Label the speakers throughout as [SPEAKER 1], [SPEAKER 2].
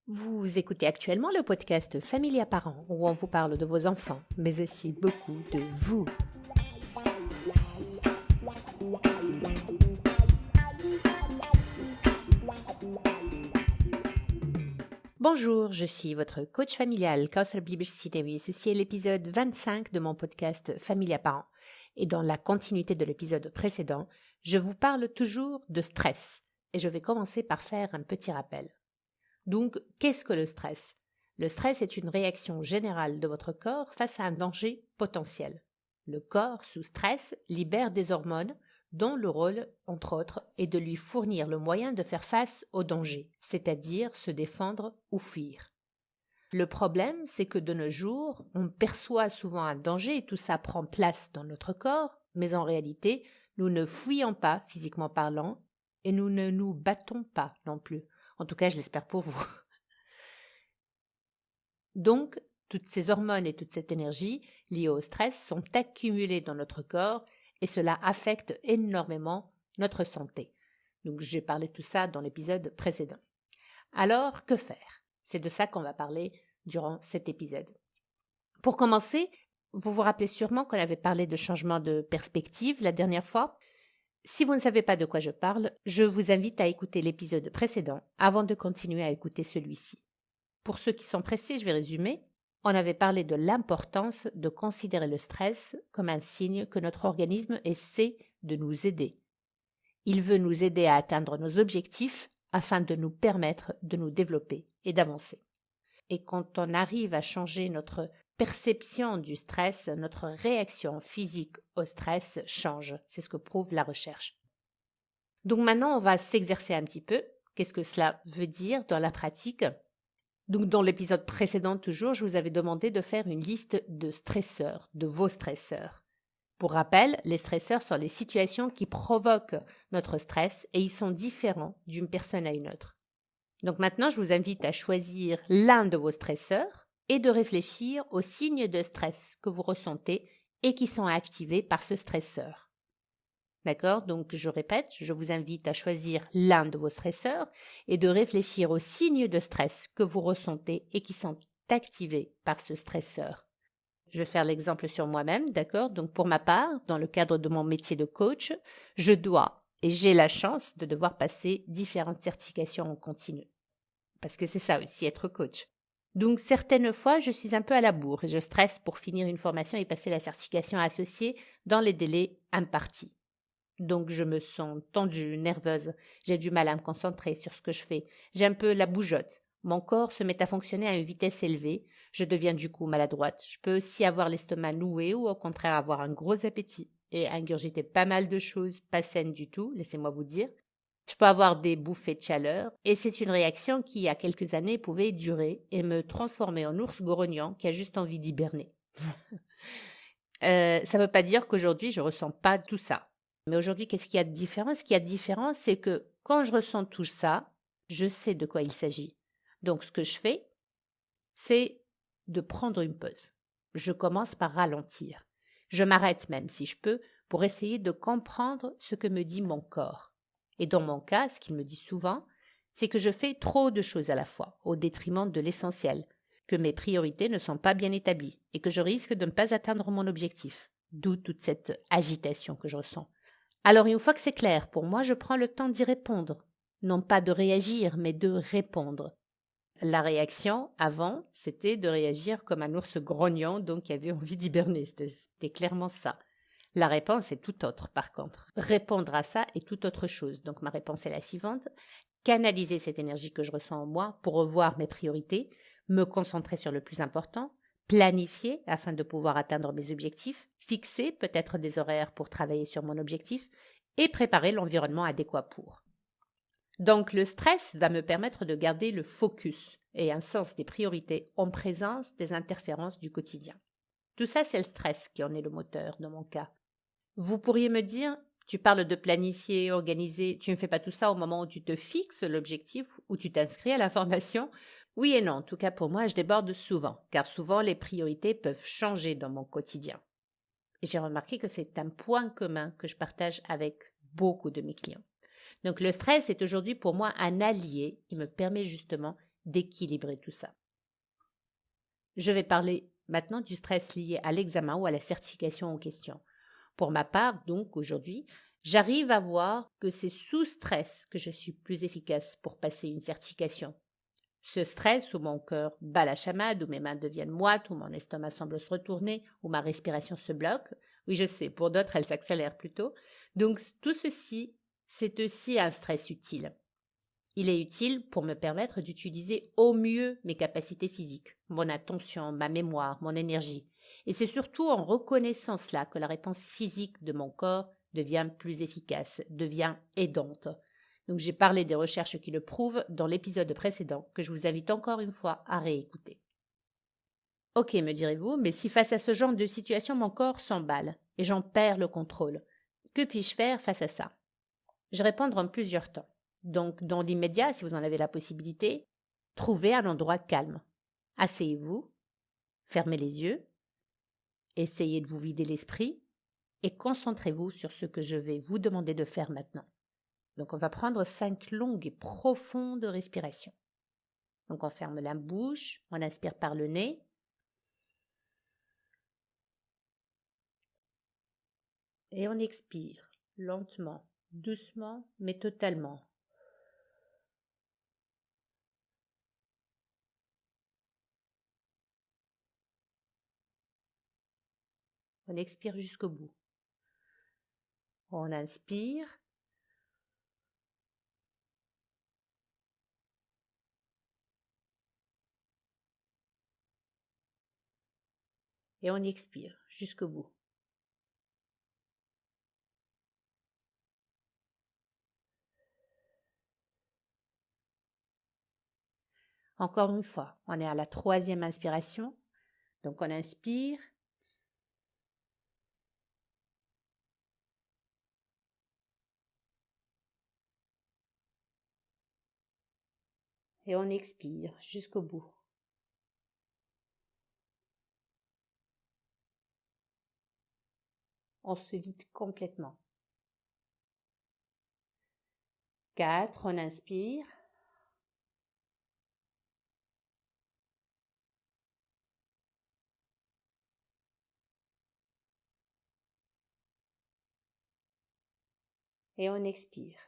[SPEAKER 1] Vous écoutez actuellement le podcast Famille à parents où on vous parle de vos enfants, mais aussi beaucoup de vous. Bonjour, je suis votre coach familial, Kausar Bibish-Sinewi. Ceci est l'épisode 25 de mon podcast Famille à parents. Et dans la continuité de l'épisode précédent, je vous parle toujours de stress. Et je vais commencer par faire un petit rappel. Donc, qu'est-ce que le stress ? Le stress est une réaction générale de votre corps face à un danger potentiel. Le corps, sous stress, libère des hormones dont le rôle, entre autres, est de lui fournir le moyen de faire face au danger, c'est-à-dire se défendre ou fuir. Le problème, c'est que de nos jours, on perçoit souvent un danger et tout ça prend place dans notre corps, mais en réalité, nous ne fuyons pas, physiquement parlant, et nous ne nous battons pas non plus. En tout cas, je l'espère pour vous. Donc, toutes ces hormones et toute cette énergie liée au stress sont accumulées dans notre corps et cela affecte énormément notre santé. Donc, j'ai parlé de tout ça dans l'épisode précédent. Alors, que faire ? C'est de ça qu'on va parler durant cet épisode. Pour commencer, vous vous rappelez sûrement qu'on avait parlé de changement de perspective la dernière fois. Si vous ne savez pas de quoi je parle, je vous invite à écouter l'épisode précédent avant de continuer à écouter celui-ci. Pour ceux qui sont pressés, je vais résumer. On avait parlé de l'importance de considérer le stress comme un signe que notre organisme essaie de nous aider. Il veut nous aider à atteindre nos objectifs afin de nous permettre de nous développer et d'avancer. Et quand on arrive à changer notre perception du stress, notre réaction physique au stress change. C'est ce que prouve la recherche. Donc maintenant, on va s'exercer un petit peu. Qu'est-ce que cela veut dire dans la pratique ? Donc dans l'épisode précédent toujours, je vous avais demandé de faire une liste de stresseurs, de vos stresseurs. Pour rappel, les stresseurs sont les situations qui provoquent notre stress et ils sont différents d'une personne à une autre. Donc maintenant, je vous invite à choisir l'un de vos stresseurs et de réfléchir aux signes de stress que vous ressentez et qui sont activés par ce stresseur. D'accord ? Donc, je répète, je vous invite à choisir l'un de vos stresseurs et de réfléchir aux signes de stress que vous ressentez et qui sont activés par ce stresseur. Je vais faire l'exemple sur moi-même, d'accord ? Donc, pour ma part, dans le cadre de mon métier de coach, je dois et j'ai la chance de devoir passer différentes certifications en continu. Parce que c'est ça aussi, être coach. Donc, certaines fois, je suis un peu à la bourre et je stresse pour finir une formation et passer la certification associée dans les délais impartis. Donc, je me sens tendue, nerveuse. J'ai du mal à me concentrer sur ce que je fais. J'ai un peu la bougeotte. Mon corps se met à fonctionner à une vitesse élevée. Je deviens du coup maladroite. Je peux aussi avoir l'estomac noué ou au contraire avoir un gros appétit et ingurgiter pas mal de choses pas saines du tout, laissez-moi vous dire. Je peux avoir des bouffées de chaleur et c'est une réaction qui, il y a quelques années, pouvait durer et me transformer en ours grognant qui a juste envie d'hiberner. Ça ne veut pas dire qu'aujourd'hui, je ressens pas tout ça. Mais aujourd'hui, qu'est-ce qu'il y a de différent ? Ce qu'il y a de différent, c'est que quand je ressens tout ça, je sais de quoi il s'agit. Donc, ce que je fais, c'est de prendre une pause. Je commence par ralentir. Je m'arrête même, si je peux, pour essayer de comprendre ce que me dit mon corps. Et dans mon cas, ce qu'il me dit souvent, c'est que je fais trop de choses à la fois, au détriment de l'essentiel, que mes priorités ne sont pas bien établies et que je risque de ne pas atteindre mon objectif. D'où toute cette agitation que je ressens. Alors une fois que c'est clair, pour moi, je prends le temps d'y répondre. Non pas de réagir, mais de répondre. La réaction, avant, c'était de réagir comme un ours grognant, donc qui avait envie d'hiberner. C'était clairement ça. La réponse est tout autre, par contre. Répondre à ça est tout autre chose. Donc ma réponse est la suivante. Canaliser cette énergie que je ressens en moi pour revoir mes priorités, me concentrer sur le plus important, planifier afin de pouvoir atteindre mes objectifs, fixer peut-être des horaires pour travailler sur mon objectif et préparer l'environnement adéquat pour. Donc le stress va me permettre de garder le focus et un sens des priorités en présence des interférences du quotidien. Tout ça, c'est le stress qui en est le moteur dans mon cas. Vous pourriez me dire, tu parles de planifier, organiser, tu ne fais pas tout ça au moment où tu te fixes l'objectif, où tu t'inscris à la formation ? Oui et non, en tout cas pour moi, je déborde souvent, car souvent les priorités peuvent changer dans mon quotidien. Et j'ai remarqué que c'est un point commun que je partage avec beaucoup de mes clients. Donc le stress est aujourd'hui pour moi un allié qui me permet justement d'équilibrer tout ça. Je vais parler maintenant du stress lié à l'examen ou à la certification en question. Pour ma part, donc, aujourd'hui, j'arrive à voir que c'est sous stress que je suis plus efficace pour passer une certification. Ce stress où mon cœur bat la chamade, où mes mains deviennent moites, où mon estomac semble se retourner, où ma respiration se bloque. Oui, je sais, pour d'autres, elle s'accélère plutôt. Donc, tout ceci, c'est aussi un stress utile. Il est utile pour me permettre d'utiliser au mieux mes capacités physiques, mon attention, ma mémoire, mon énergie. Et c'est surtout en reconnaissant cela que la réponse physique de mon corps devient plus efficace, devient aidante. Donc j'ai parlé des recherches qui le prouvent dans l'épisode précédent que je vous invite encore une fois à réécouter. Ok, me direz-vous, mais si face à ce genre de situation mon corps s'emballe et j'en perds le contrôle, que puis-je faire face à ça? Je vais répondre en plusieurs temps. Donc, dans l'immédiat, si vous en avez la possibilité, trouvez un endroit calme. Asseyez-vous, fermez les yeux, essayez de vous vider l'esprit et concentrez-vous sur ce que je vais vous demander de faire maintenant. Donc, on va prendre 5 longues et profondes respirations. Donc, on ferme la bouche, on inspire par le nez. Et on expire lentement, doucement, mais totalement. On expire jusqu'au bout. On inspire. Et on expire jusqu'au bout. Encore une fois, on est à la 3e inspiration. Donc on inspire. Et on expire jusqu'au bout. On se vide complètement. 4, on inspire. Et on expire.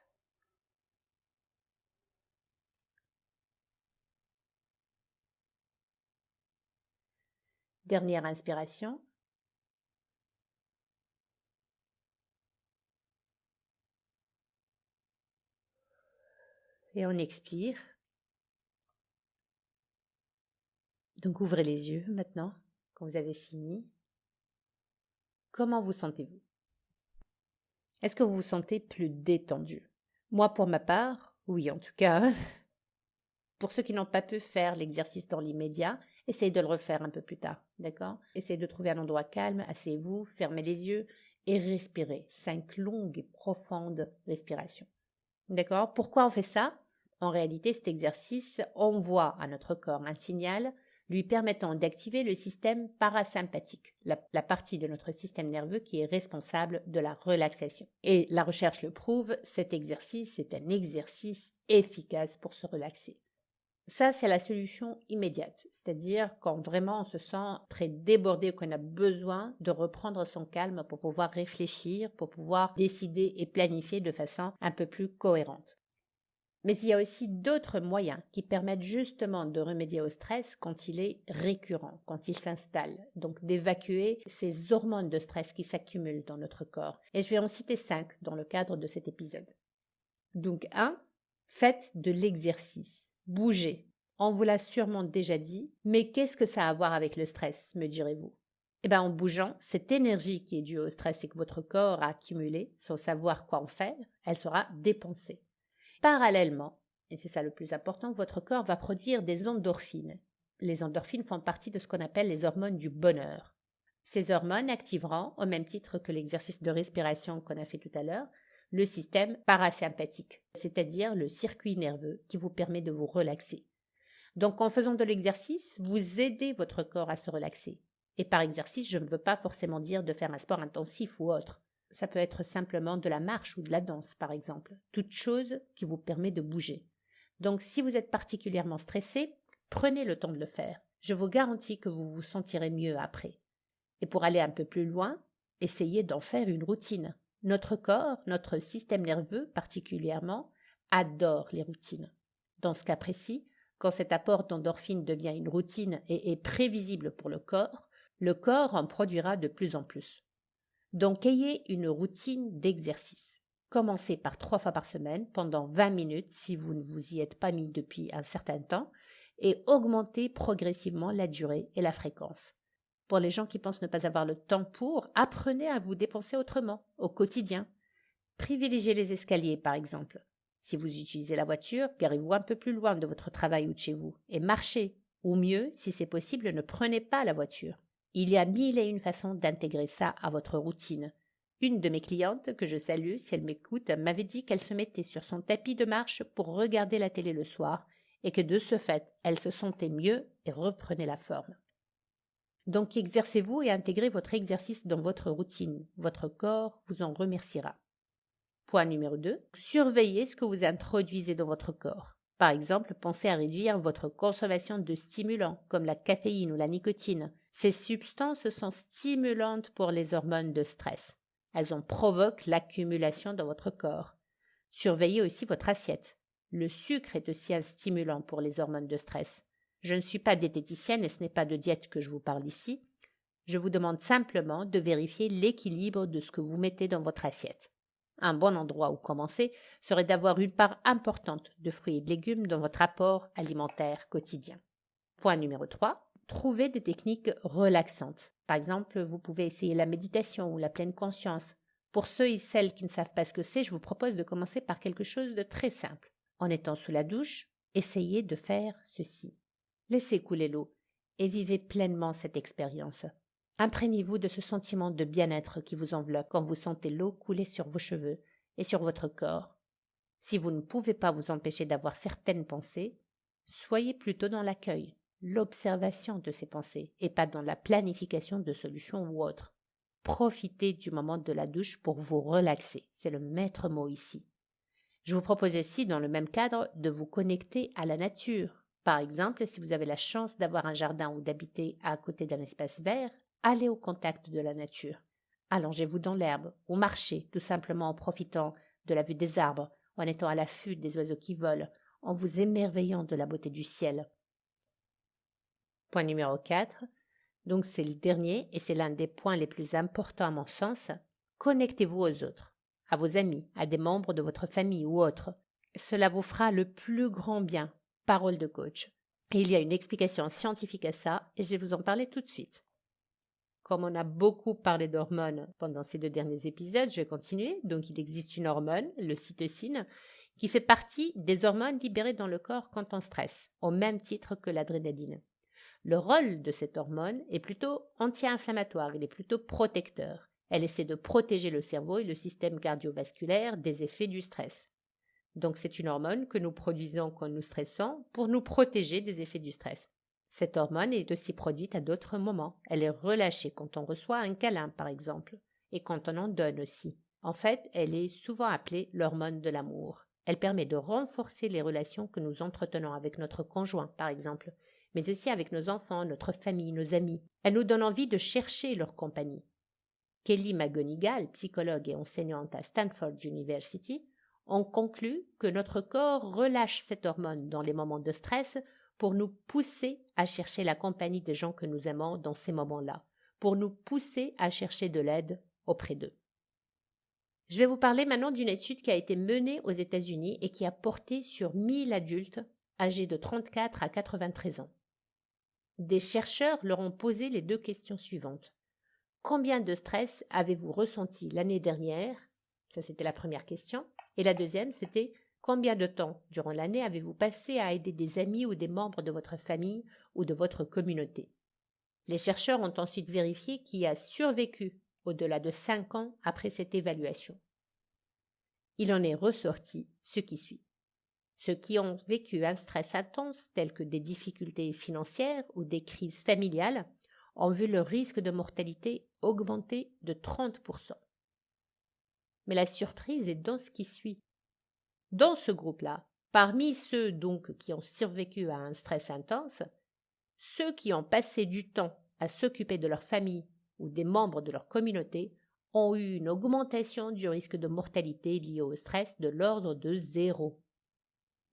[SPEAKER 1] Dernière inspiration. Et on expire. Donc ouvrez les yeux maintenant, quand vous avez fini. Comment vous sentez-vous? Est-ce que vous vous sentez plus détendu? Moi, pour ma part, oui en tout cas. Pour ceux qui n'ont pas pu faire l'exercice dans l'immédiat, essayez de le refaire un peu plus tard, d'accord? Essayez de trouver un endroit calme, asseyez-vous, fermez les yeux et respirez. 5 longues et profondes respirations. D'accord? Pourquoi on fait ça? En réalité, cet exercice envoie à notre corps un signal lui permettant d'activer le système parasympathique, la partie de notre système nerveux qui est responsable de la relaxation. Et la recherche le prouve, cet exercice est un exercice efficace pour se relaxer. Ça, c'est la solution immédiate, c'est-à-dire quand vraiment on se sent très débordé, qu'on a besoin de reprendre son calme pour pouvoir réfléchir, pour pouvoir décider et planifier de façon un peu plus cohérente. Mais il y a aussi d'autres moyens qui permettent justement de remédier au stress quand il est récurrent, quand il s'installe, donc d'évacuer ces hormones de stress qui s'accumulent dans notre corps. Et je vais en citer 5 dans le cadre de cet épisode. Donc 1, faites de l'exercice. Bougez. On vous l'a sûrement déjà dit, mais qu'est-ce que ça a à voir avec le stress, me direz-vous? Eh bien, en bougeant, cette énergie qui est due au stress et que votre corps a accumulée, sans savoir quoi en faire, elle sera dépensée. Parallèlement, et c'est ça le plus important, votre corps va produire des endorphines. Les endorphines font partie de ce qu'on appelle les hormones du bonheur. Ces hormones activeront, au même titre que l'exercice de respiration qu'on a fait tout à l'heure, le système parasympathique, c'est-à-dire le circuit nerveux qui vous permet de vous relaxer. Donc en faisant de l'exercice, vous aidez votre corps à se relaxer. Et par exercice, je ne veux pas forcément dire de faire un sport intensif ou autre. Ça peut être simplement de la marche ou de la danse, par exemple. Toute chose qui vous permet de bouger. Donc si vous êtes particulièrement stressé, prenez le temps de le faire. Je vous garantis que vous vous sentirez mieux après. Et pour aller un peu plus loin, essayez d'en faire une routine. Notre corps, notre système nerveux particulièrement, adore les routines. Dans ce cas précis, quand cet apport d'endorphine devient une routine et est prévisible pour le corps en produira de plus en plus. Donc ayez une routine d'exercice. Commencez par 3 fois par semaine pendant 20 minutes si vous ne vous y êtes pas mis depuis un certain temps et augmentez progressivement la durée et la fréquence. Pour les gens qui pensent ne pas avoir le temps pour, apprenez à vous dépenser autrement, au quotidien. Privilégiez les escaliers, par exemple. Si vous utilisez la voiture, garez-vous un peu plus loin de votre travail ou de chez vous et marchez. Ou mieux, si c'est possible, ne prenez pas la voiture. Il y a 1001 façons d'intégrer ça à votre routine. Une de mes clientes, que je salue si elle m'écoute, m'avait dit qu'elle se mettait sur son tapis de marche pour regarder la télé le soir et que de ce fait, elle se sentait mieux et reprenait la forme. Donc exercez-vous et intégrez votre exercice dans votre routine. Votre corps vous en remerciera. Point numéro 2. Surveillez ce que vous introduisez dans votre corps. Par exemple, pensez à réduire votre consommation de stimulants comme la caféine ou la nicotine. Ces substances sont stimulantes pour les hormones de stress. Elles en provoquent l'accumulation dans votre corps. Surveillez aussi votre assiette. Le sucre est aussi un stimulant pour les hormones de stress. Je ne suis pas diététicienne et ce n'est pas de diète que je vous parle ici. Je vous demande simplement de vérifier l'équilibre de ce que vous mettez dans votre assiette. Un bon endroit où commencer serait d'avoir une part importante de fruits et de légumes dans votre apport alimentaire quotidien. Point numéro 3. Trouvez des techniques relaxantes. Par exemple, vous pouvez essayer la méditation ou la pleine conscience. Pour ceux et celles qui ne savent pas ce que c'est, je vous propose de commencer par quelque chose de très simple. En étant sous la douche, essayez de faire ceci. Laissez couler l'eau et vivez pleinement cette expérience. Imprégnez-vous de ce sentiment de bien-être qui vous enveloppe quand vous sentez l'eau couler sur vos cheveux et sur votre corps. Si vous ne pouvez pas vous empêcher d'avoir certaines pensées, soyez plutôt dans l'accueil, l'observation de ces pensées et pas dans la planification de solutions ou autres. Profitez du moment de la douche pour vous relaxer, c'est le maître mot ici. Je vous propose aussi, dans le même cadre, de vous connecter à la nature. Par exemple, si vous avez la chance d'avoir un jardin ou d'habiter à côté d'un espace vert, allez au contact de la nature. Allongez-vous dans l'herbe ou marchez tout simplement en profitant de la vue des arbres, en étant à l'affût des oiseaux qui volent, en vous émerveillant de la beauté du ciel. Point numéro 4. Donc c'est le dernier et c'est l'un des points les plus importants à mon sens. Connectez-vous aux autres, à vos amis, à des membres de votre famille ou autres. Cela vous fera le plus grand bien. Parole de coach. Et il y a une explication scientifique à ça et je vais vous en parler tout de suite. Comme on a beaucoup parlé d'hormones pendant ces 2 derniers épisodes, je vais continuer. Donc il existe une hormone, l'ocytocine, qui fait partie des hormones libérées dans le corps quand on stresse, au même titre que l'adrénaline. Le rôle de cette hormone est plutôt anti-inflammatoire, il est plutôt protecteur. Elle essaie de protéger le cerveau et le système cardiovasculaire des effets du stress. Donc c'est une hormone que nous produisons quand nous stressons pour nous protéger des effets du stress. Cette hormone est aussi produite à d'autres moments. Elle est relâchée quand on reçoit un câlin, par exemple, et quand on en donne aussi. En fait, elle est souvent appelée l'hormone de l'amour. Elle permet de renforcer les relations que nous entretenons avec notre conjoint, par exemple, mais aussi avec nos enfants, notre famille, nos amis. Elle nous donne envie de chercher leur compagnie. Kelly McGonigal, psychologue et enseignante à Stanford University, on conclut que notre corps relâche cette hormone dans les moments de stress pour nous pousser à chercher la compagnie des gens que nous aimons dans ces moments-là, pour nous pousser à chercher de l'aide auprès d'eux. Je vais vous parler maintenant d'une étude qui a été menée aux États-Unis et qui a porté sur 1000 adultes âgés de 34 à 93 ans. Des chercheurs leur ont posé les 2 questions suivantes. Combien de stress avez-vous ressenti l'année dernière? Ça, c'était la première question. Et la deuxième, c'était combien de temps durant l'année avez-vous passé à aider des amis ou des membres de votre famille ou de votre communauté? Les chercheurs ont ensuite vérifié qui a survécu au-delà de 5 ans après cette évaluation. Il en est ressorti ce qui suit. Ceux qui ont vécu un stress intense, tel que des difficultés financières ou des crises familiales, ont vu leur risque de mortalité augmenter de 30%. Mais la surprise est dans ce qui suit. Dans ce groupe-là, Parmi ceux donc qui ont survécu à un stress intense, ceux qui ont passé du temps à s'occuper de leur famille ou des membres de leur communauté ont eu une augmentation du risque de mortalité lié au stress de l'ordre de 0.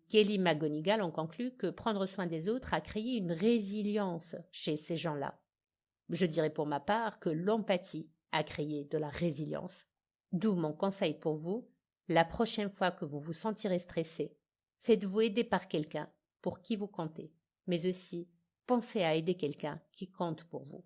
[SPEAKER 1] Kelly McGonigal en conclut que prendre soin des autres a créé une résilience chez ces gens-là. Je dirais pour ma part que l'empathie a créé de la résilience. D'où mon conseil pour vous, la prochaine fois que vous vous sentirez stressé, faites-vous aider par quelqu'un pour qui vous comptez, mais aussi pensez à aider quelqu'un qui compte pour vous.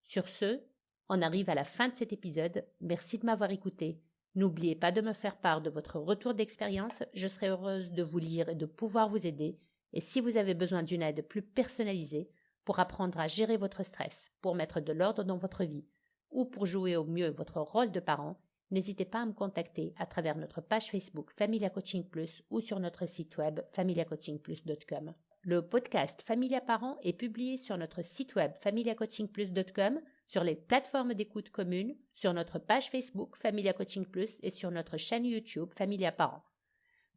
[SPEAKER 1] Sur ce, on arrive à la fin de cet épisode. Merci de m'avoir écouté. N'oubliez pas de me faire part de votre retour d'expérience. Je serai heureuse de vous lire et de pouvoir vous aider. Et si vous avez besoin d'une aide plus personnalisée pour apprendre à gérer votre stress, pour mettre de l'ordre dans votre vie ou pour jouer au mieux votre rôle de parent, n'hésitez pas à me contacter à travers notre page Facebook Familia Coaching Plus ou sur notre site web familiacoachingplus.com. Le podcast Familia Parents est publié sur notre site web familiacoachingplus.com, sur les plateformes d'écoute communes, sur notre page Facebook Familia Coaching Plus et sur notre chaîne YouTube Familia Parents.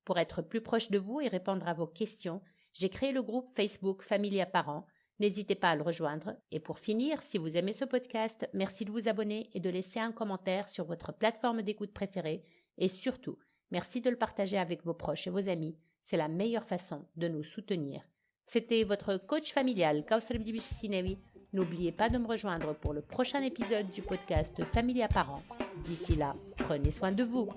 [SPEAKER 1] Pour être plus proche de vous et répondre à vos questions, j'ai créé le groupe Facebook Familia Parents. N'hésitez pas à le rejoindre. Et pour finir, si vous aimez ce podcast, merci de vous abonner et de laisser un commentaire sur votre plateforme d'écoute préférée. Et surtout, merci de le partager avec vos proches et vos amis. C'est la meilleure façon de nous soutenir. C'était votre coach familial, Kauthar Bibi Sinewi. N'oubliez pas de me rejoindre pour le prochain épisode du podcast Familia Parents. D'ici là, prenez soin de vous.